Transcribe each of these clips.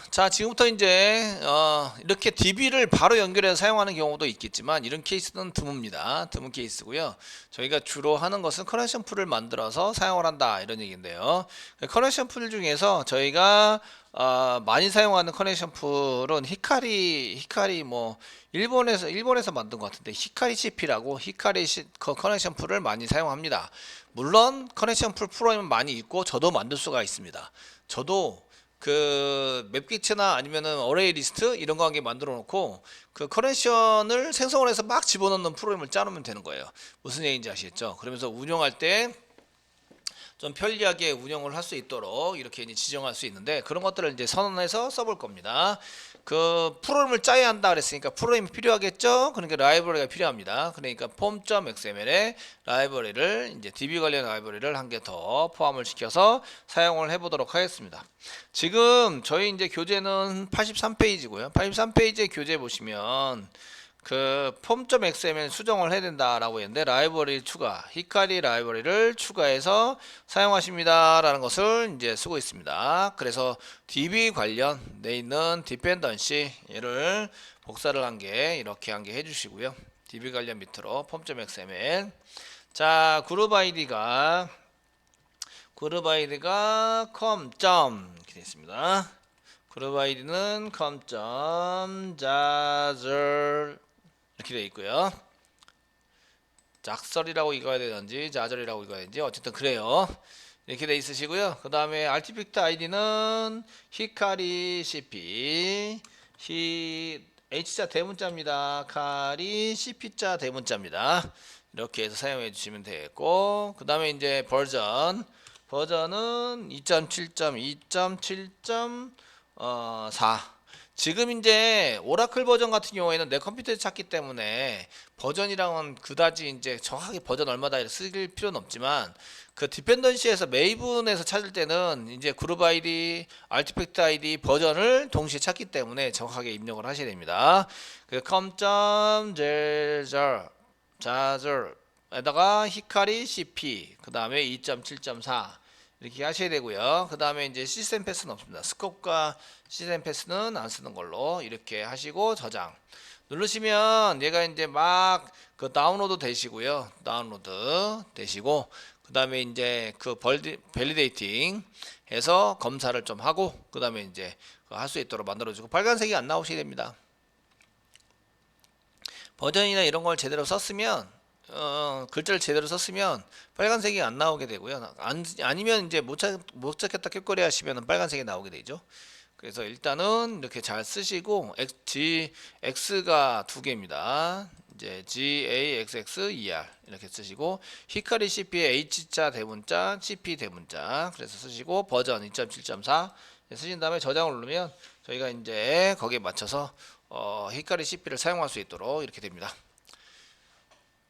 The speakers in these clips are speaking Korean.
자, 지금부터 이제 이렇게 DB를 바로 연결해서 사용하는 경우도 있겠지만 이런 케이스는 드뭅니다. 드문 케이스고요. 저희가 주로 하는 것은 커넥션 풀을 만들어서 사용을 한다 이런 얘기인데요. 커넥션 풀 중에서 저희가 많이 사용하는 커넥션 풀은 히카리 뭐 일본에서 만든 것 같은데 히카리 CP라고 커넥션 풀을 많이 사용합니다. 물론 커넥션 풀 프로그램은 많이 있고 저도 만들 수가 있습니다. 저도 그 맵기체나 아니면은 어레이 리스트 이런 거 한 개 만들어 놓고 그 커넥션을 생성을 해서 막 집어넣는 프로그램을 짜놓으면 되는 거예요. 무슨 얘기인지 아시겠죠? 그러면서 운영할 때 좀 편리하게 운영을 할 수 있도록 이렇게 이제 지정할 수 있는데 그런 것들을 이제 선언해서 써볼 겁니다. 그 프로그램을 짜야 한다 그랬으니까 프로그램이 필요하겠죠? 그러니까 라이브러리가 필요합니다. 그러니까 form.xml에 라이브러리를 이제 DB 관련 라이브러리를 한 개 더 포함을 시켜서 사용을 해보도록 하겠습니다. 지금 저희 이제 교재는 83페이지고요. 83페이지의 교재 보시면 그 form.xml 수정을 해야 된다라고 했는데 라이브러리 추가, 히카리 라이브러리를 추가해서 사용하십니다 라는 것을 이제 쓰고 있습니다. 그래서 DB 관련돼 있는 디펜던시 얘를 복사를 한 게 이렇게 한 게 해주시고요. DB 관련 밑으로 form.xml 자 그룹 아이디가 com. 이렇게 되어 있습니다. 그룹 아이디는 com.jazz 이렇게 되어 있고요. 작설이라고 읽어야 되는지 자절이라고 읽어야 되는지 어쨌든 그래요. 이렇게 돼 있으시고요. 그 다음에 아티팩트 아이디는 히카리 CP H자 대문자입니다. 카리 CP자 대문자입니다. 이렇게 해서 사용해 주시면 되겠고 그 다음에 이제 버전은 2.7.2.7.4 지금 이제 오라클 버전 같은 경우에는 내 컴퓨터에 찾기 때문에 버전이랑은 그다지 이제 정확하게 버전 얼마다 쓸 필요는 없지만 그 디펜던시에서 메이븐에서 찾을 때는 이제 그룹 아이디, 아티팩트 아이디 버전을 동시에 찾기 때문에 정확하게 입력을 하셔야 됩니다. 그 com.jazz 에다가 히카리 CP 그 다음에 2.7.4 이렇게 하셔야 되고요. 그 다음에 이제 시스템 패스는 없습니다. 스코프과 시스템 패스는 안 쓰는 걸로 이렇게 하시고 저장 누르시면 얘가 이제 막 그 다운로드 되시고요. 다운로드 되시고 그 다음에 이제 그 밸리데이팅 해서 검사를 좀 하고 그 다음에 이제 할 수 있도록 만들어주고 빨간색이 안 나오시게 됩니다. 버전이나 이런 걸 제대로 썼으면 글자를 제대로 썼으면 빨간색이 안 나오게 되고요. 아니면 이제 못 찾겠다 캡거리 하시면 빨간색이 나오게 되죠. 그래서 일단은 이렇게 잘 쓰시고 X가 두 개입니다. 이제 GAXXER 이렇게 쓰시고 히카리 CP의 H자 대문자, CP 대문자 그래서 쓰시고 버전 2.7.4 쓰신 다음에 저장을 누르면 저희가 이제 거기에 맞춰서 히카리 CP를 사용할 수 있도록 이렇게 됩니다.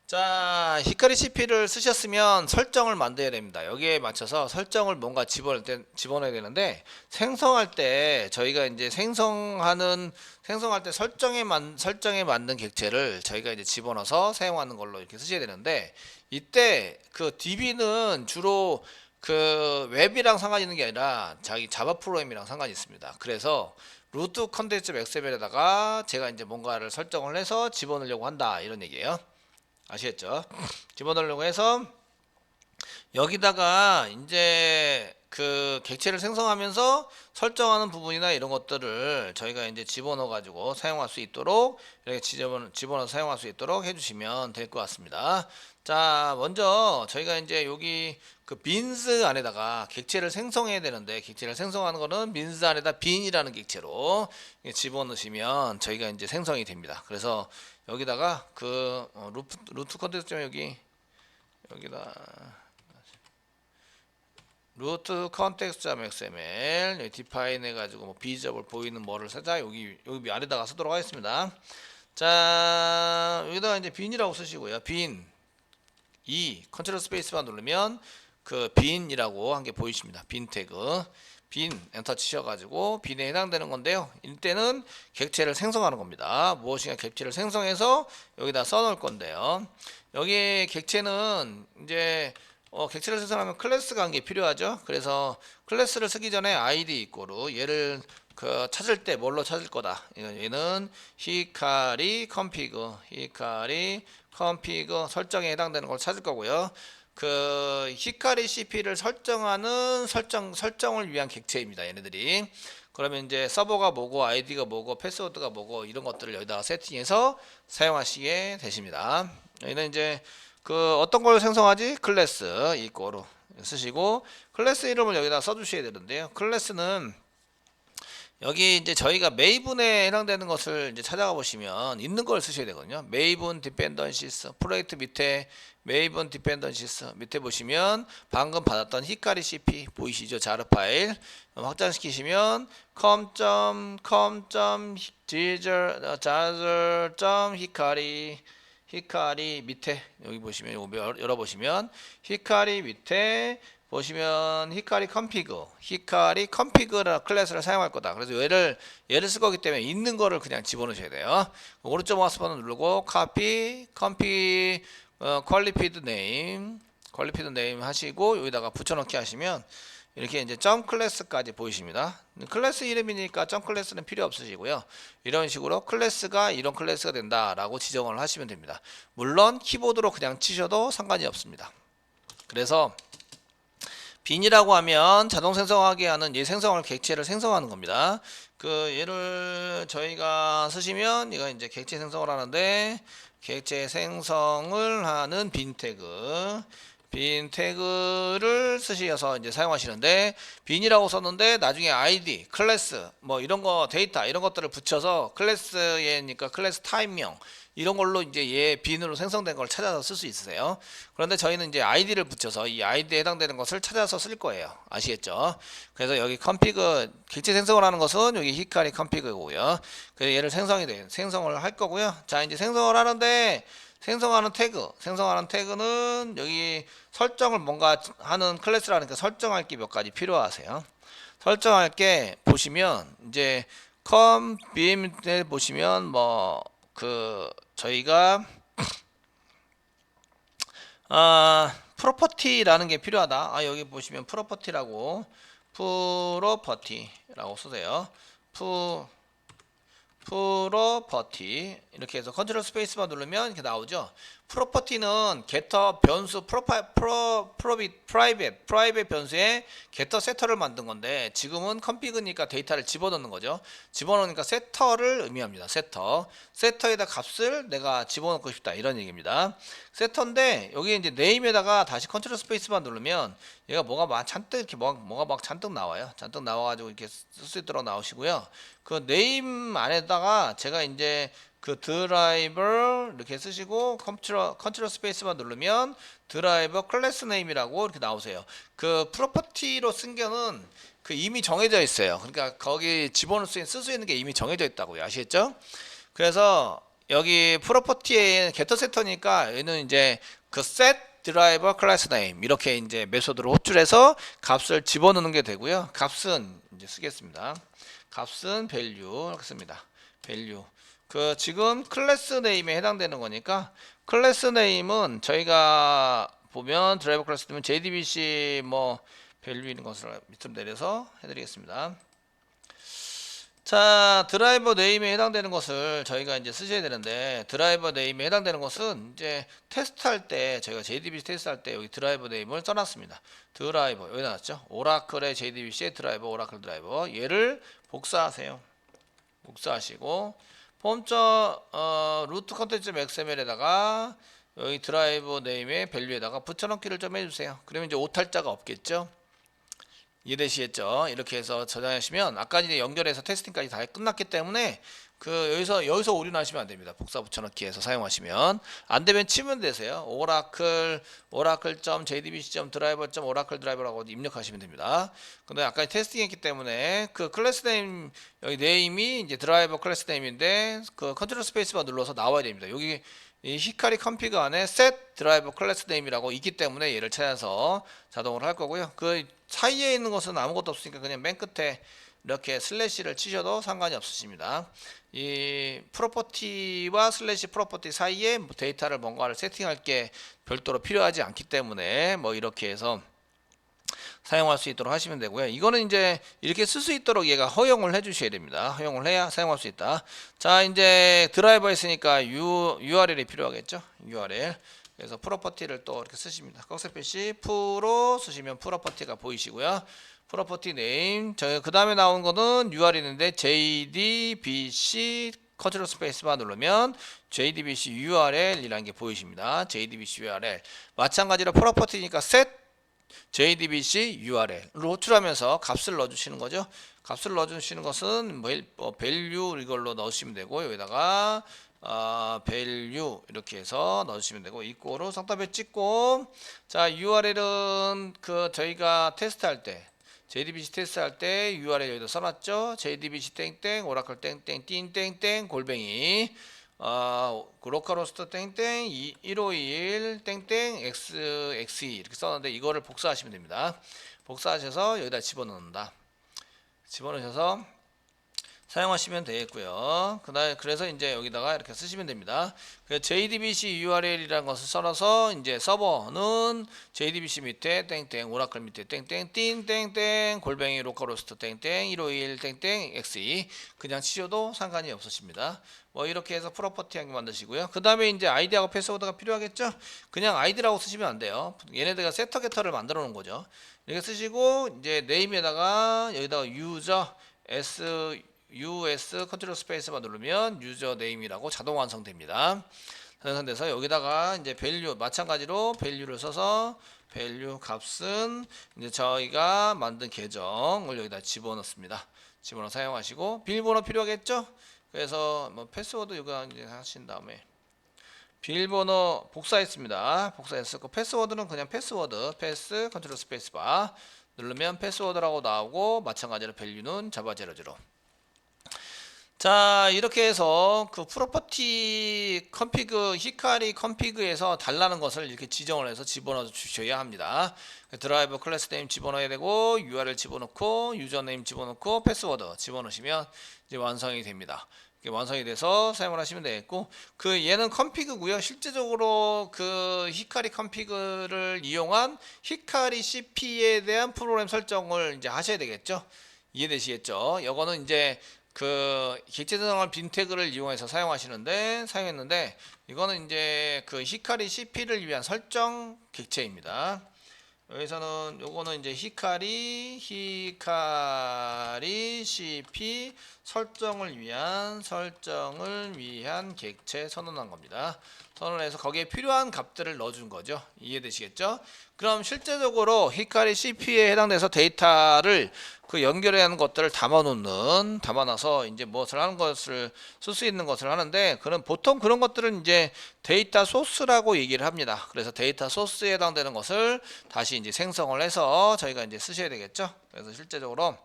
자, 히카리 CP를 쓰셨으면 설정을 만들어야 됩니다. 여기에 맞춰서 설정을 뭔가 집어넣어야 되는데 생성할 때 저희가 이제 생성할 때 설정에 맞는 객체를 저희가 이제 집어넣어서 사용하는 걸로 이렇게 쓰셔야 되는데 이때 그 DB는 주로 그 웹이랑 상관이 있는 게 아니라 자기 자바 프로그램이랑 상관이 있습니다. 그래서 루트 컨텐츠 엑셀에다가 제가 이제 뭔가를 설정을 해서 집어넣으려고 한다 이런 얘기예요. 아시겠죠? 집어넣으려고 해서 여기다가 이제 그 객체를 생성하면서 설정하는 부분이나 이런 것들을 저희가 이제 집어넣어 가지고 사용할 수 있도록 이렇게 집어넣어 사용할 수 있도록 해주시면 될 것 같습니다. 자, 먼저 저희가 이제 여기 그 빈스 안에다가 객체를 생성해야 되는데 객체를 생성하는 거는 빈스 안에다 빈이라는 객체로 집어넣으시면 저희가 이제 생성이 됩니다. 그래서 여기다가 그 루트 컨텐츠 여기다 루트 컨텍스트.xml 여기 디파인 해가지고 뭐 비저블 보이는 뭐를 살짝 여기 아래다가 쓰도록 하겠습니다. 자 여기다가 이제 빈이라고 쓰시고요. 빈 컨트롤 스페이스만 누르면 그 빈이라고 한 게 보이십니다. 빈 태그 빈 엔터 치셔가지고 빈에 해당되는 건데요. 이때는 객체를 생성하는 겁니다. 무엇인가 객체를 생성해서 여기다 써놓을 건데요. 여기 객체는 이제 객체를 생성하면 클래스가 한 게 필요하죠. 그래서 클래스를 쓰기 전에 id 이꼬르 얘를 그 찾을 때 뭘로 찾을 거다. 얘는 히카리 컴피그 설정에 해당되는 걸 찾을 거고요. 그 히카리 CP를 설정하는 설정을 위한 객체입니다. 얘네들이. 그러면 이제 서버가 뭐고 아이디가 뭐고 패스워드가 뭐고 이런 것들을 여기다가 세팅해서 사용하시게 되십니다. 여기는 이제 그 어떤 걸 생성하지? 클래스 이거로 쓰시고 클래스 이름을 여기다 써주셔야 되는데요. 클래스는 여기 이제 저희가 메이븐에 해당되는 것을 이제 찾아가 보시면 있는 걸 쓰셔야 되거든요. 메이븐 디펜던시스 프로젝트 밑에 메이븐 디펜던시스 밑에 보시면 방금 받았던 히카리 CP 보이시죠? 자르 파일 확장시키시면 com.jizer.hikari 밑에 여기 보시면 열어보시면 히카리 밑에 보시면 히카리 컴피그라 클래스를 사용할 거다. 그래서 얘를 쓸 거기 때문에 있는 거를 그냥 집어넣으셔야 돼요. 오른쪽 마우스 버튼 누르고 copy qualified name 하시고 여기다가 붙여넣기 하시면 이렇게 이제 점 클래스까지 보이십니다. 클래스 이름이니까 점 클래스는 필요 없으시고요. 이런 식으로 클래스가 이런 클래스가 된다라고 지정을 하시면 됩니다. 물론 키보드로 그냥 치셔도 상관이 없습니다. 그래서 빈이라고 하면 자동 생성하게 하는 얘 생성을 객체를 생성하는 겁니다. 그 얘를 저희가 쓰시면 이거 이제 객체 생성을 하는데 객체 생성을 하는 빈 태그를 쓰셔서 이제 사용하시는데 빈이라고 썼는데 나중에 아이디, 클래스 뭐 이런 거 데이터 이런 것들을 붙여서 클래스에니까 클래스 타입명 이런 걸로 이제 얘 빈으로 생성된 걸 찾아서 쓸 수 있으세요. 그런데 저희는 이제 아이디를 붙여서 이 아이디에 해당되는 것을 찾아서 쓸 거예요. 아시겠죠? 그래서 여기 컴피그 객체 생성을 하는 것은 여기 히카리 컴피그고요. 그래서 얘를 생성을 할 거고요. 자, 이제 생성을 하는데 생성하는 태그는 여기 설정을 뭔가 하는 클래스라니까 설정할 게 몇 가지 필요하세요. 설정할 게 보시면 이제 컴빔에 보시면 뭐 그 저희가 프로퍼티라는 게 필요하다. 여기 보시면 프로퍼티라고 쓰세요. 프로퍼티 이렇게 해서 컨트롤 스페이스만 누르면 이렇게 나오죠. 프로퍼티는 게터 변수 프라이빗 변수에 게터 세터를 만든 건데 지금은 컴피그니까 데이터를 집어넣는 거죠. 집어넣으니까 세터를 의미합니다. 세터에다 값을 내가 집어넣고 싶다 이런 얘기입니다. 세터인데 여기 이제 네임에다가 다시 컨트롤 스페이스만 누르면 얘가 뭐가 막 잔뜩 나와요. 잔뜩 나와가지고 이렇게 쓸 수 있도록 나오시고요. 그 네임 안에다가 제가 이제 그 드라이버 이렇게 쓰시고 컨트롤 스페이스만 누르면 드라이버 클래스 네임이라고 이렇게 나오세요. 그 프로퍼티로 쓴 거는 그 이미 정해져 있어요. 그러니까 거기 집어넣을 쓸 수 있는 게 이미 정해져 있다고요. 아시겠죠? 그래서 여기 프로퍼티에 게터 세터니까 얘는 이제 그 set 드라이버 클래스 네임 이렇게 이제 메소드로 호출해서 값을 집어넣는 게 되고요. 값은 이제 쓰겠습니다. 값은 value 이렇게 씁니다. value. 그 지금 클래스 네임에 해당되는 거니까 클래스 네임은 저희가 보면 드라이버 클래스 네임은 JDBC 뭐 value 있는 것을 밑으로 내려서 해드리겠습니다. 자, 드라이버 네임에 해당되는 것을 저희가 이제 쓰셔야 되는데 드라이버 네임에 해당되는 것은 이제 테스트할 때 저희가 JDBC 테스트할 때 여기 드라이버 네임을 써놨습니다. 드라이버 여기 나왔죠? 오라클의 JDBC의 드라이버 오라클 드라이버 얘를 복사하세요. 복사하시고 루트 컨텐츠 XML에다가 여기 드라이버 네임의 밸류에다가 붙여넣기를 좀 해주세요. 그러면 이제 오탈자가 없겠죠? 이해되시겠죠? 이렇게 해서 저장하시면 아까 이제 연결해서 테스팅까지 다 끝났기 때문에 그 여기서 오류 나시면 안 됩니다. 복사 붙여넣기해서 사용하시면 안 되면 치면 되세요. oracle.jdbc.driver.oracle 드라이버라고 입력하시면 됩니다. 근데 아까 테스팅했기 때문에 그 클래스 네임 여기 네임이 이제 드라이버 클래스 네임인데 그 컨트롤 스페이스만 눌러서 나와야 됩니다. 여기 이 히카리 컴피그 안에 set 드라이버 클래스 네임이라고 있기 때문에 얘를 찾아서 자동으로 할 거고요. 그 사이에 있는 것은 아무것도 없으니까 그냥 맨 끝에 이렇게 슬래시를 치셔도 상관이 없으십니다. 이 프로퍼티와 슬래시 프로퍼티 사이에 데이터를 뭔가를 세팅할 게 별도로 필요하지 않기 때문에 뭐 이렇게 해서 사용할 수 있도록 하시면 되고요. 이거는 이제 이렇게 쓸 수 있도록 얘가 허용을 해 주셔야 됩니다. 허용을 해야 사용할 수 있다. 자, 이제 드라이버 했으니까 URL이 필요하겠죠. URL. 그래서 프로퍼티를 또 이렇게 쓰십니다. 꺽쇠표시 프로 쓰시면 프로퍼티가 보이시고요. 프로퍼티 네임. 그 다음에 나온 거는 URL인데 JDBC 컨트롤 스페이스바 누르면 JDBC URL이라는 게 보이십니다. JDBC URL. 마찬가지로 프로퍼티니까 set JDBC URL 로출하면서 값을 넣어주시는 거죠. 값을 넣어주시는 것은 value 이걸로 넣으시면 되고 여기다가 value 이렇게 해서 넣으시면 되고 이꼬로 상따배 찍고 자 URL은 그 저희가 테스트할 때 JDBC 테스트할 때 URL 여기다 써놨죠. JDBC 땡땡 오라클 땡땡 띵땡땡 골뱅이 로컬호스트 땡땡 1521 땡땡 xe 이렇게 썼는데 이거를 복사하시면 됩니다. 복사하셔서 여기다 집어넣는다. 집어넣으셔서 사용하시면 되겠고요. 그래서 이제 여기다가 이렇게 쓰시면 됩니다. JDBC URL이라는 것을 써서 이제 서버는 JDBC 밑에 땡땡 오라클 밑에 땡땡 띵땡땡 골뱅이 로컬호스트 땡땡 1521 땡땡 xe 그냥 치셔도 상관이 없으십니다. 뭐 이렇게 해서 프로퍼티 한 개 만드시고요. 그 다음에 이제 아이디하고 패스워드가 필요하겠죠. 그냥 아이디라고 쓰시면 안 돼요. 얘네들가 세터 게터를 만들어 놓은 거죠. 이렇게 쓰시고 이제 네임에다가 여기다가 유저 US 컨트롤 스페이스만 누르면 유저 네임이라고 자동 완성됩니다. 완성돼서 여기다가 이제 밸류 마찬가지로 밸류를 써서 밸류 값은 이제 저희가 만든 계정을 여기다 집어넣습니다. 집어넣어 사용하시고 비밀번호 필요하겠죠? 그래서 뭐 패스워드 이거 이제 하신 다음에 비밀번호 복사했습니다. 복사했었고 패스워드는 그냥 패스워드 패스 컨트롤 스페이스바 누르면 패스워드라고 나오고 마찬가지로 밸류는 자바 00. 자 이렇게 해서 그 프로퍼티 컨피그 히카리 컨피그에서 달라는 것을 이렇게 지정을 해서 집어넣어 주셔야 합니다. 드라이버 클래스 네임 집어넣어야 되고 URL 집어넣고 유저 네임 집어넣고 패스워드 집어넣으시면 이제 완성이 됩니다. 완성이 돼서 사용을 하시면 되겠고 그 얘는 컨피그고요. 실제적으로 그 히카리 컨피그를 이용한 히카리 CP에 대한 프로그램 설정을 이제 하셔야 되겠죠. 이해되시겠죠? 이거는 이제 그 객체전환 빈태그를 이용해서 사용했는데 이거는 이제 그 히카리 CP를 위한 설정 객체입니다. 여기서는 요거는 이제 히카리 CP 설정을 위한 객체 선언한 겁니다. 선언해서 거기에 필요한 값들을 넣어준 거죠. 이해되시겠죠? 그럼 실제적으로 히카리 CP에 해당돼서 데이터를 그 연결해야 하는 것들을 담아놔서 이제 무엇을 하는 것을 쓸 수 있는 것을 하는데 보통 그런 것들은 이제 데이터 소스라고 얘기를 합니다. 그래서 데이터 소스에 해당되는 것을 다시 이제 생성을 해서 저희가 이제 쓰셔야 되겠죠. 그래서 실제적으로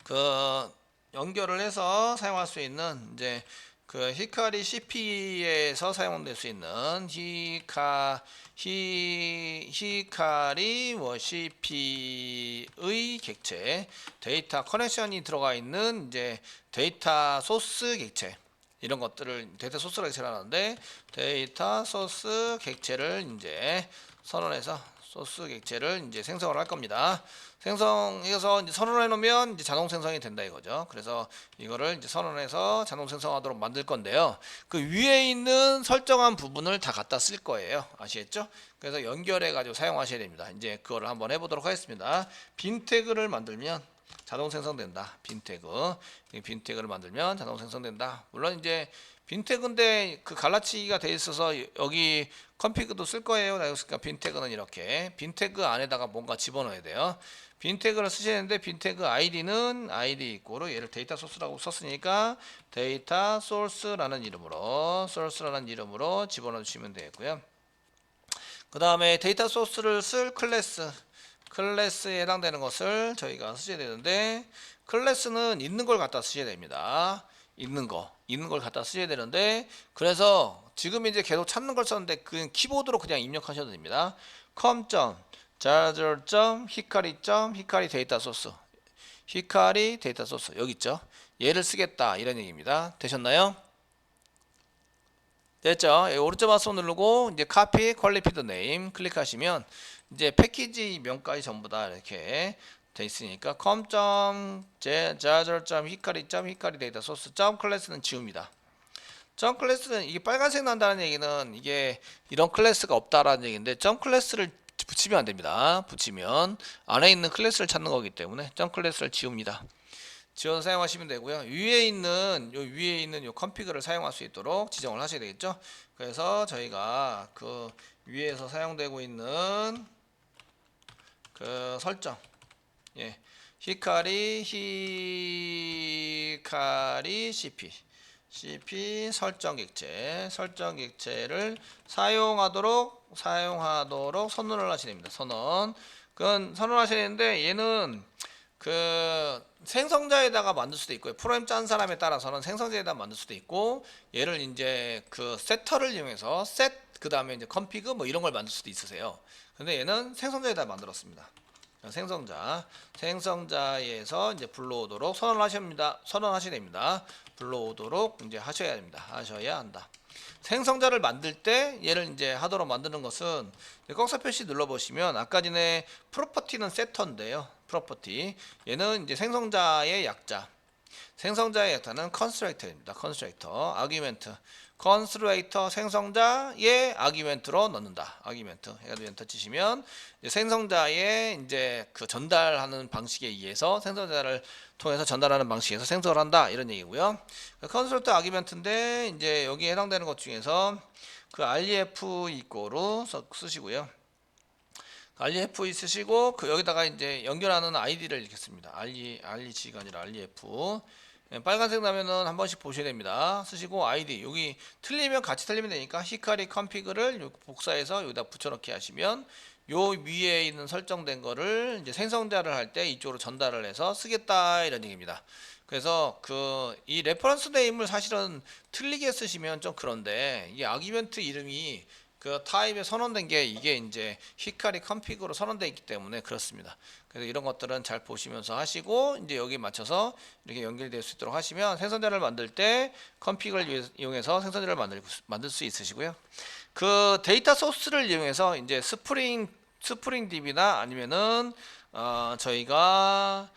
그 연결을 해서 사용할 수 있는 이제 그 히카리 CP에서 사용될 수 있는 히카리 CP의 객체 데이터 커넥션이 들어가 있는 이제 데이터 소스 객체 이런 것들을 데이터 소스라고 객체를 데이터 소스 객체를 이제 선언해서 소스 객체를 이제 생성을 할 겁니다. 생성해서 이제 선언해 놓으면 이제 자동 생성이 된다 이거죠. 그래서 이거를 이제 선언해서 자동 생성하도록 만들 건데요. 그 위에 있는 설정한 부분을 다 갖다 쓸 거예요. 아시겠죠? 그래서 연결해 가지고 사용하셔야 됩니다. 이제 그거를 한번 해보도록 하겠습니다. 빈 태그를 만들면 자동 생성된다. 빈 태그를 만들면 자동 생성된다. 물론 이제 빈 태그인데 그 갈라치기가 돼 있어서 여기 컨피그도 쓸 거예요. 그러니까 빈 태그는 이렇게 빈 태그 안에다가 뭔가 집어넣어야 돼요. 빈 태그를 쓰셔야 되는데 빈 태그 아이디는 아이디 이꼬로 얘를 데이터 소스라고 썼으니까 데이터 소스라는 이름으로 집어넣어 주시면 되고요. 그 다음에 데이터 소스를 쓸 클래스에 해당되는 것을 저희가 쓰셔야 되는데 클래스는 있는 걸 갖다 쓰셔야 됩니다. 있는 걸 갖다 쓰셔야 되는데 그래서 지금 이제 계속 찾는 걸 썼는데 그 키보드로 그냥 입력하셔도 됩니다. com.hikari 데이터 소스 여기 있죠. 얘를 쓰겠다 이런 얘기입니다. 되셨나요? 됐죠? 오른쪽 마우스 누르고 이제 copy qualified name 클릭하시면 이제 패키지 명까지 전부 다 이렇게 돼 있으니까 com.jazz.hikari 데이터 소스 클래스는 지웁니다. 클래스는 이게 빨간색 난다는 얘기는 이게 이런 클래스가 없다라는 얘기인데 클래스를 붙이면 안 됩니다. 붙이면 안에 있는 클래스를 찾는 거기 때문에 클래스를 지웁니다. 지워서 사용하시면 되고요. 위에 있는 요 컨피그를 사용할 수 있도록 지정을 하셔야 되겠죠. 그래서 저희가 그 위에서 사용되고 있는 그 설정, 예, 히카리 CP 설정 객체를 사용하도록 선언을 하셔야 됩니다. 그건 선언하셔야 되는데 얘는 그 생성자에다가 만들 수도 있고요. 프로그램 짠 사람에 따라서는 생성자에다 만들 수도 있고, 얘를 이제 그 세터를 이용해서 그 다음에 이제 컨피그 뭐 이런 걸 만들 수도 있으세요. 근데 얘는 생성자에다 만들었습니다. 생성자에서 이제 불러오도록 선언하셔야 됩니다. 불러오도록 이제 하셔야 한다. 생성자를 만들 때 얘를 이제 하도록 만드는 것은 꺽쇠 표시 눌러보시면 아까 전에 프로퍼티는 세터인데요. 프로퍼티 얘는 이제 생성자의 약자는 컨스트럭터입니다. 컨스트럭터 아규멘트 컨스트럭터 생성자의 아규멘트로 넣는다. 아규멘트 해가지고 엔터 치시면 이제 생성자의 이제 그 전달하는 방식에 의해서 생성자를 통해서 전달하는 방식에서 생성을 한다 이런 얘기고요. 컨스트럭터 아규멘트인데 이제 여기에 해당되는 것 중에서 그 ref 이꼬로 쓰시고요. ref 쓰시고 그 여기다가 이제 연결하는 id를 이렇게 씁니다. rg가 아니라 ref. 빨간색 나면은 한 번씩 보셔야 됩니다. 쓰시고 id 여기 틀리면 같이 틀리면 되니까 히카리 컨피그를 복사해서 여기다 붙여넣기 하시면 요 위에 있는 설정된 거를 이제 생성자를 할 때 이쪽으로 전달을 해서 쓰겠다 이런 얘기입니다. 그래서 그 이 레퍼런스 네임을 사실은 틀리게 쓰시면 좀 그런데 이 아규멘트 이름이 그 타입에 선언된 게 이게 이제 히카리 컨피그로 선언되어 있기 때문에 그렇습니다. 그래서 이런 것들은 잘 보시면서 하시고 이제 여기에 맞춰서 이렇게 연결될 수 있도록 하시면 생성자를 만들 때 컨피그를 이용해서 생성자를 만들 수 있으시고요. 그 데이터 소스를 이용해서 이제 스프링 DB나 아니면은 저희가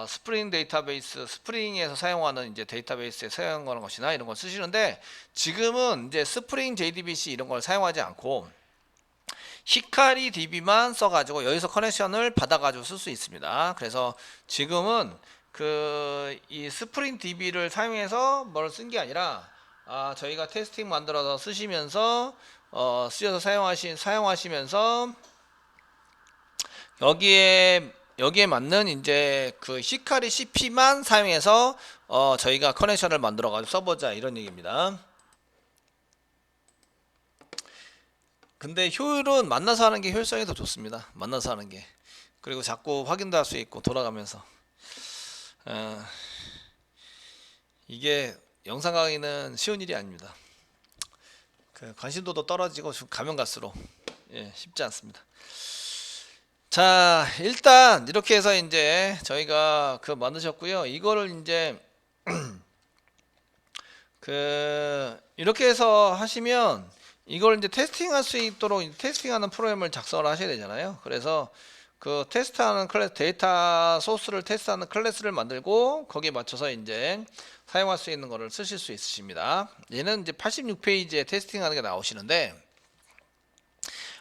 스프링 데이터베이스, 스프링에서 사용하는 이제 데이터베이스에 사용하는 것이나 이런 걸 쓰시는데 지금은 이제 스프링 JDBC 이런 걸 사용하지 않고 히카리 DB만 써가지고 여기서 커넥션을 받아가지고 쓸 수 있습니다. 그래서 지금은 그 이 스프링 DB를 사용해서 뭘 쓴 게 아니라 저희가 테스팅 만들어서 쓰시면서 쓰셔서 사용하시면서 여기에 맞는 이제 그 히카리 CP만 사용해서 저희가 커넥션을 만들어 가지고 써보자 이런 얘기입니다. 근데 효율은 만나서 하는 게 효율성이 더 좋습니다. 만나서 하는 게. 그리고 자꾸 확인도 할 수 있고 돌아가면서 이게 영상 강의는 쉬운 일이 아닙니다. 그 관심도도 떨어지고 가면 갈수록 쉽지 않습니다. 자, 일단 이렇게 해서 이제 저희가 그 만드셨고요. 이거를 이제 그 이렇게 해서 하시면 이걸 이제 테스팅할 수 있도록 테스팅하는 프로그램을 작성을 하셔야 되잖아요. 그래서 그 테스트하는 클래스 데이터 소스를 테스트하는 클래스를 만들고 거기에 맞춰서 이제 사용할 수 있는 거를 쓰실 수 있으십니다. 얘는 이제 86페이지에 테스팅하는 게 나오시는데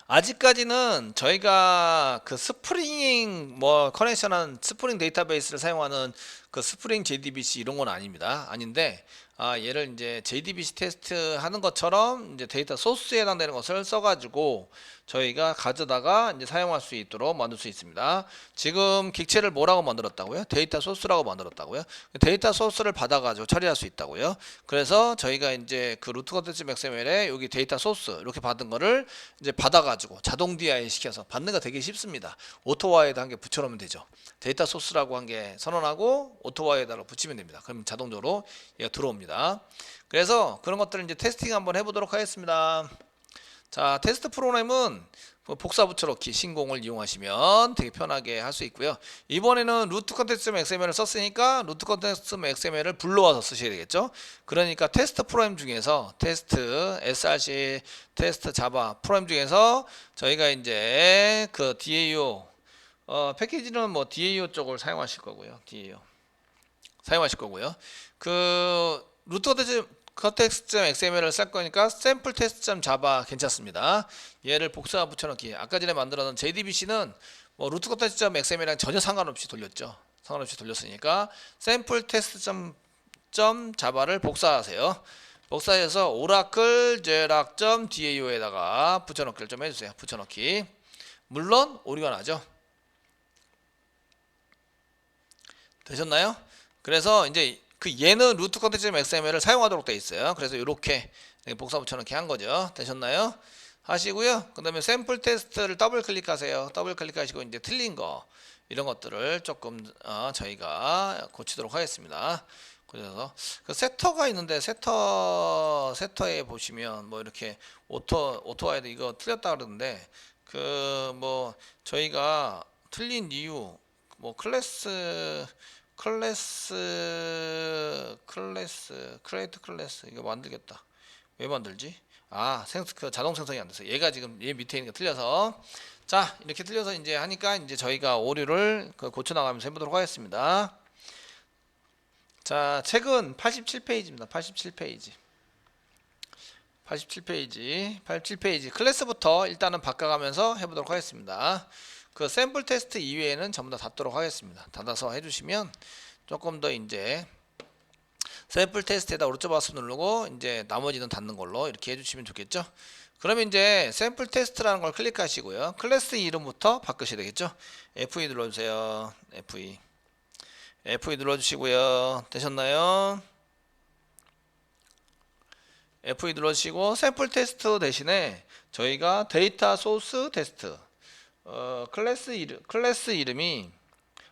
아직까지는 저희가 그 스프링 커넥션한 스프링 데이터베이스를 사용하는 그 스프링 JDBC 이런 건 아닌데 얘를 이제 JDBC 테스트 하는 것처럼 이제 데이터 소스에 해당되는 것을 써가지고 저희가 가져다가 이제 사용할 수 있도록 만들 수 있습니다. 지금 객체를 뭐라고 만들었다고요? 데이터 소스라고 만들었다고요? 데이터 소스를 받아가지고 처리할 수 있다고요. 그래서 저희가 이제 그 루트 컨텐츠 XML에 여기 데이터 소스 이렇게 받은 거를 이제 받아가지고 자동 DI 시켜서 받는 거 되게 쉽습니다. 오토와이드 한 개 붙여놓으면 되죠. 데이터 소스라고 한 개 선언하고 오토와이드로 붙이면 됩니다. 그럼 자동적으로 얘가 들어옵니다. 그래서 그런 것들을 이제 테스팅 한번 해보도록 하겠습니다. 자, 테스트 프로그램은 복사 붙여넣기 신공을 이용하시면 되게 편하게 할 수 있고요. 이번에는 루트 컨텍스트.xml을 썼으니까 루트 컨텍스트.xml을 불러와서 쓰셔야 되겠죠. 그러니까 테스트 프로그램 중에서 테스트 src 테스트 자바 프로그램 중에서 저희가 이제 그 DAO 패키지는 뭐 DAO 쪽을 사용하실 거고요. DAO 사용하실 거고요. 그 루트 컨텍스트.xml을 쓸 거니까 샘플 테스트.java 괜찮습니다. 얘를 복사 붙여넣기. 아까 전에 만들었던 JDBC는 뭐 루트 컨텍스트.xml이랑 전혀 상관없이 돌렸죠. 상관없이 돌렸으니까 샘플 테스트.java를 복사하세요. 복사해서 오라클 제락.dao에다가 붙여넣기를 좀 해주세요. 붙여넣기. 물론 오류가 나죠. 되셨나요? 그래서 이제 그 얘는 루트 컨텍스트.xml을 사용하도록 되어 있어요. 그래서 이렇게 복사 붙여넣기 한 거죠. 되셨나요? 하시고요. 그 다음에 샘플 테스트를 더블 클릭하세요. 더블 클릭하시고 이제 틀린 거 이런 것들을 조금 저희가 고치도록 하겠습니다. 그래서 그 세터가 있는데 세터에 보시면 뭐 이렇게 오토와이드 이거 틀렸다 그러는데 그 뭐 저희가 틀린 이유 뭐 크리에이트 클래스 이거 만들겠다. 왜 만들지? 그 자동 생성이 안 돼서 얘가 지금 얘 밑에 있는 거 틀려서 자 이렇게 틀려서 이제 하니까 이제 저희가 오류를 고쳐 나가면서 해보도록 하겠습니다. 자 책은 87페이지입니다. 87페이지 클래스부터 일단은 바꿔가면서 해보도록 하겠습니다. 그 샘플 테스트 이외에는 전부 다 닫도록 하겠습니다. 닫아서 해주시면 조금 더 이제 샘플 테스트에다 오른쪽 마우스 누르고 이제 나머지는 닫는 걸로 이렇게 해주시면 좋겠죠. 그러면 이제 샘플 테스트라는 걸 클릭하시고요. 클래스 이름부터 바꾸셔야 되겠죠. F2 눌러주세요. F2 눌러주시고요. 되셨나요? F2 눌러주시고 샘플 테스트 대신에 저희가 데이터 소스 테스트 클래스 이름이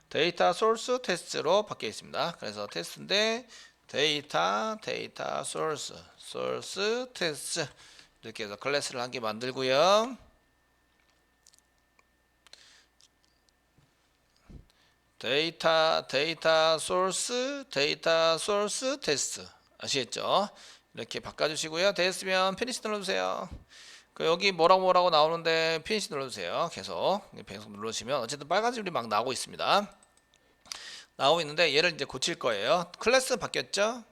데이터 소스 테스트로 바뀌어 있습니다. 그래서 테스트인데 데이터 소스 테스트 이렇게 해서 클래스를 한 개 만들고요. 데이터 소스 테스트 아시겠죠? 이렇게 바꿔주시고요. 됐으면 피니시 눌러주세요. 여기 뭐라고 나오는데 피니시 눌러주세요. 계속 눌러주시면 어쨌든 빨간색이 막 나오고 있습니다. 나오고 있는데 얘를 이제 고칠 거예요. 클래스 바뀌었죠?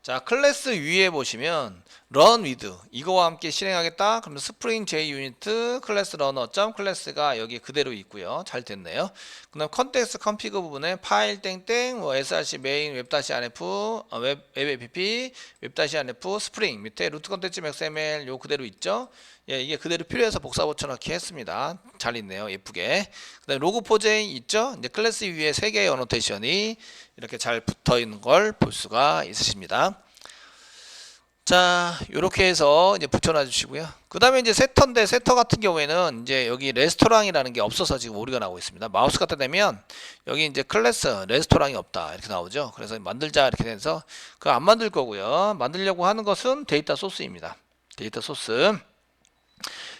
자 클래스 위에 보시면 run with 이거와 함께 실행하겠다. 그러면 스프링 j 유니트 클래스 러너 점 클래스가 여기 그대로 있고요. 잘 됐네요. 그다음 컨텍스트 컨피그 부분에 파일 땡땡 뭐 src 메인 웹-rf 웹 app 웹-rf 스프링 밑에 루트 컨텍스트 xml 요 그대로 있죠. 예, 이게 그대로 필요해서 복사 붙여넣기 했습니다. 잘 있네요. 예쁘게. 그다음에 로그4j 있죠? 이제 클래스 위에 3개의 어노테이션이 이렇게 잘 붙어 있는 걸 볼 수가 있으십니다. 자, 요렇게 해서 이제 붙여놔 주시고요. 그 다음에 이제 세터인데 세터 같은 경우에는 이제 여기 레스토랑이라는 게 없어서 지금 오류가 나오고 있습니다. 마우스 갖다 대면 여기 이제 클래스 레스토랑이 없다 이렇게 나오죠. 그래서 만들자 이렇게 돼서 그거 안 만들 거고요. 만들려고 하는 것은 데이터 소스입니다. 데이터 소스.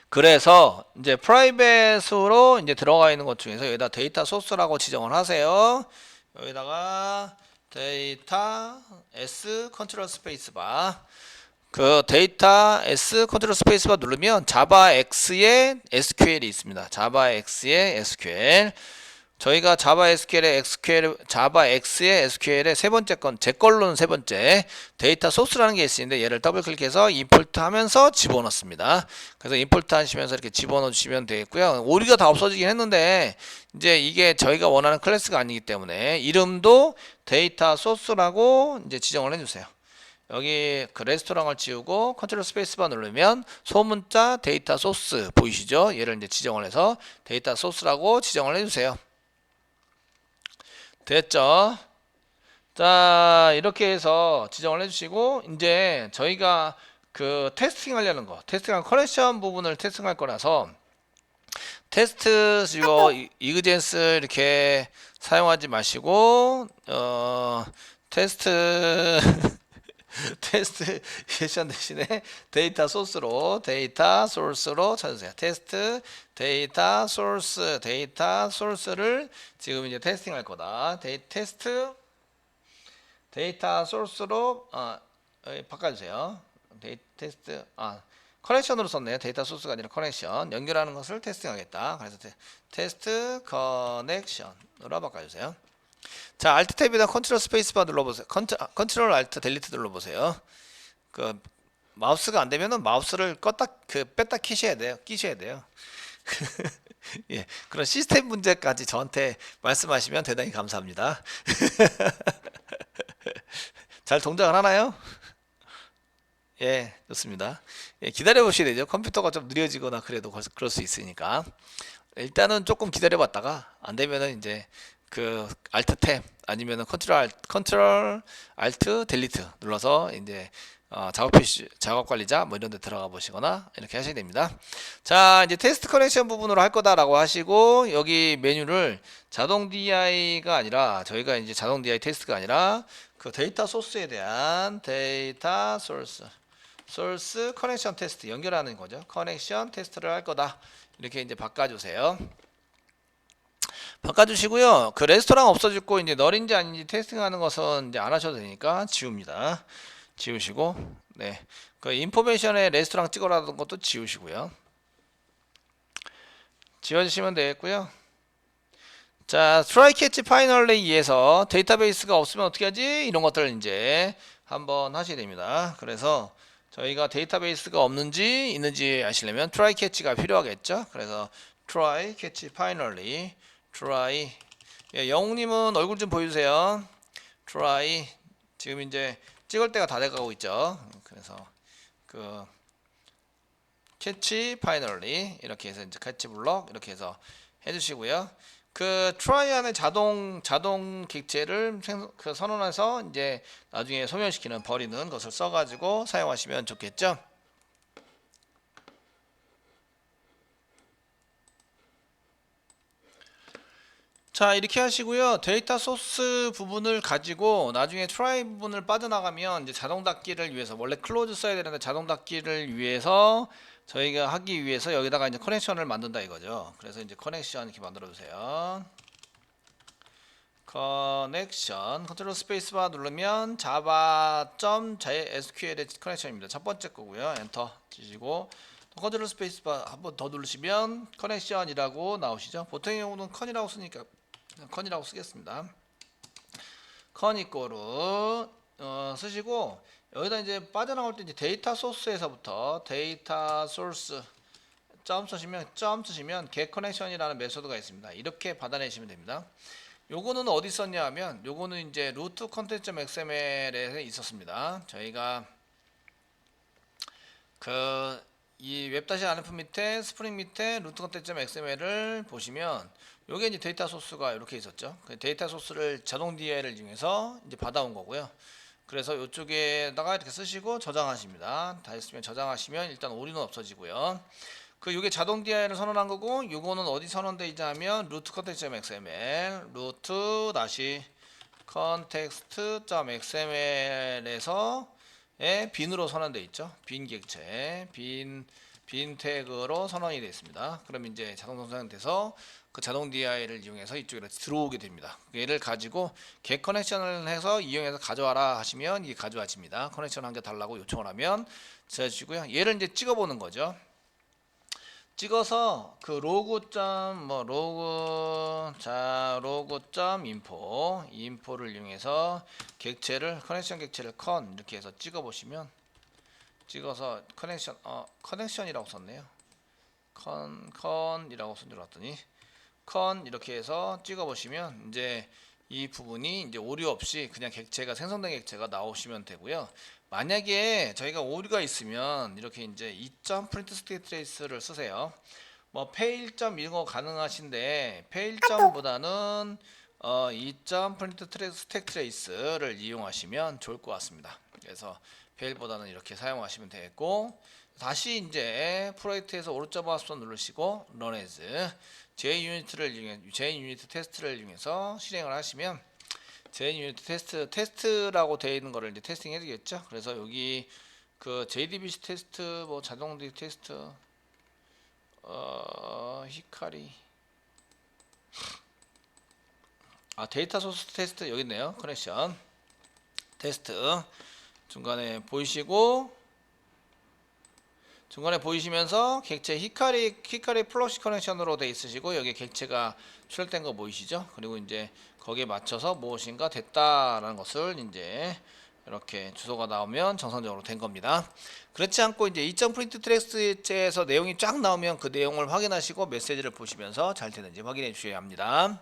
그래서 이제 프라이빗으로 이제 들어가 있는 것 중에서 여기다 데이터 소스라고 지정을 하세요. 여기다가 데이터 S 컨트롤 스페이스바 그 데이터 S 컨트롤 스페이스바 누르면 자바X의 SQL이 있습니다. 자바X의 SQL 저희가 자바X의 SQL의 세 번째 건, 제 걸로는 세 번째 데이터 소스라는 게 있는데 얘를 더블 클릭해서 임포트 하면서 집어넣습니다. 그래서 임포트 하시면서 이렇게 집어넣어 주시면 되겠고요. 오류가 다 없어지긴 했는데 이제 이게 저희가 원하는 클래스가 아니기 때문에 이름도 데이터 소스라고 이제 지정을 해주세요. 여기 그 레스토랑을 지우고 컨트롤 스페이스바 누르면 소문자 데이터 소스 보이시죠? 얘를 이제 지정을 해서 데이터 소스라고 지정을 해주세요. 됐죠? 자 이렇게 해서 지정을 해주시고 이제 저희가 그 테스팅 하려는 거 테스팅한 커넥션 부분을 테스팅할 거라서 테스트 이거 이그젠스 이렇게 사용하지 마시고 테스트 테스트 세션 대신에 데이터 소스로 찾으세요. 테스트 데이터 소스를 지금 이제 테스팅할 거다. 테스트 데이터 소스로 바꿔주세요. 테스트 커넥션으로 썼네요. 데이터 소스가 아니라 커넥션 연결하는 것을 테스팅하겠다. 그래서 테스트 커넥션으로 바꿔주세요. 자, Alt 탭이나 컨트롤 스페이스바 눌러보세요. 컨트롤 Alt 델리트 눌러보세요. 그 마우스가 안 되면은 마우스를 뺐다 끼셔야 돼요. 예, 그런 시스템 문제까지 저한테 말씀하시면 대단히 감사합니다. 잘 동작을 하나요? 예, 좋습니다. 예, 기다려 보셔야 되죠. 컴퓨터가 좀 느려지거나 그래도 그럴 수 있으니까. 일단은 조금 기다려 봤다가 안 되면은 이제 그 Alt 탭 아니면은 컨트롤 Alt 델리트 눌러서 이제 작업 관리자 뭐 이런 데 들어가 보시거나 이렇게 하셔야 됩니다. 자, 이제 테스트 커넥션 부분으로 할 거다라고 하시고 여기 메뉴를 자동 DI가 아니라 저희가 이제 자동 DI 테스트가 아니라 그 데이터 소스에 대한 데이터 소스 커넥션 테스트 연결하는 거죠. 커넥션 테스트를 할 거다. 이렇게 이제 바꿔주세요. 바꿔주시고요. 그 레스토랑 없어지고 이제 널인지 아닌지 테스팅하는 것은 이제 안 하셔도 되니까 지웁니다. 지우시고, 네, 그 인포메이션에 레스토랑 찍어라던 것도 지우시고요. 지워주시면 되겠고요. 자, 트라이 캐치 파이널리에서 데이터베이스가 없으면 어떻게 하지? 이런 것들을 이제 한번 하셔야 됩니다. 그래서 저희가 데이터베이스가 없는지 있는지 아시려면 트라이 캐치가 필요하겠죠. 그래서 트라이 캐치 파이널리 트라이 영웅님은 얼굴 좀 보여주세요. 트라이 지금 이제 찍을 때가 다 돼가고 있죠. 그래서 그 캐치 파이널리 이렇게 해서 이제 캐치 블럭 이렇게 해서 해주시고요. 그 트라이 안에 자동 객체를 선언해서 이제 나중에 소멸시키는 버리는 것을 써가지고 사용하시면 좋겠죠. 자, 이렇게 하시고요. 데이터 소스 부분을 가지고 나중에 트라이 부분을 빠져나가면 이제 자동 닫기를 위해서 원래 클로즈 써야 되는데 자동 닫기를 위해서 저희가 하기 위해서 여기다가 이제 커넥션을 만든다 이거죠. 그래서 이제 커넥션 이렇게 만들어 주세요. 커넥션 컨트롤 스페이스바 누르면 java.jsql의 커넥션입니다. 첫 번째 거고요. 엔터 치시고 컨트롤 스페이스바 한번 더 누르시면 커넥션이라고 나오시죠. 보통의 경우는 컨이라고 쓰니까 컨이라고 쓰겠습니다. 컨 이꼬르 쓰시고 여기다 이제 빠져나올 때 이제 데이터 소스에서부터 데이터 소스 점 쓰시면 get connection이라는 메소드가 있습니다. 이렇게 받아내시면 됩니다. 요거는 어디 썼냐 하면 요거는 이제 루트 컨텐츠.xml에 있었습니다. 저희가 이 웹-rf 밑에 스프링 밑에 루트 컨텐츠.xml을 보시면 요게 이제 데이터 소스가 이렇게 있었죠. 그 데이터 소스를 자동 DI를 이용해서 이제 받아온 거고요. 그래서 이쪽에다가 이렇게 쓰시고 저장하십니다. 다 했으면 저장하시면 일단 오류는 없어지고요. 요게 자동 DI를 선언한 거고 요거는 어디 선언되어 있냐 하면 루트 컨텍스트.xml 루트 다시 컨텍스트.xml에서 빈으로 선언되어 있죠. 빈 객체 빈 태그로 선언이 되어 있습니다. 그럼 이제 자동 선언돼서 그 자동 DI를 이용해서 이쪽에 들어오게 됩니다. 얘를 가지고 get 커넥션을 해서 이용해서 가져와라 하시면 이게 가져와집니다. 커넥션 한 개 달라고 요청을 하면 써주시고요. 얘를 이제 찍어보는 거죠. 찍어서 그 로그점인포를 이용해서 커넥션 객체를 컨 이렇게 해서 찍어 보시면 찍어서 커넥션이라고 썼네요. 컨이라고 쓴 줄 알았더니 컨 이렇게 해서 찍어 보시면 이제 이 부분이 이제 오류 없이 그냥 생성된 객체가 나오시면 되고요. 만약에 저희가 오류가 있으면 이렇게 이제 2.print static trace를 쓰세요. 뭐 fail.점 이런 거 가능하신데 fail.점보다는 2.print static trace를 이용하시면 좋을 것 같습니다. 그래서 fail보다는 이렇게 사용하시면 되겠고 다시 이제 프로젝트에서 오른쪽 마우스 누르시고 run as JUnit 테스트를 이용해서 실행을 하시면 제인 유니트 테스트라고 되어 있는 거를 이제 테스팅 해주겠죠. 그래서 여기 그 JDBC 테스트, 뭐 자동 디 테스트, 히카리, 데이터 소스 테스트 여기 있네요. 커넥션 테스트 중간에 보이시고, 중간에 보이시면서 객체 히카리 플러시 커넥션으로 돼 있으시고, 여기 객체가 출력된 거 보이시죠? 그리고 이제 거기에 맞춰서 무엇인가 됐다라는 것을 이제 이렇게 주소가 나오면 정상적으로 된 겁니다. 그렇지 않고 이제 2.프린트 트랙스에서 내용이 쫙 나오면 그 내용을 확인하시고 메시지를 보시면서 잘 되는지 확인해 주셔야 합니다.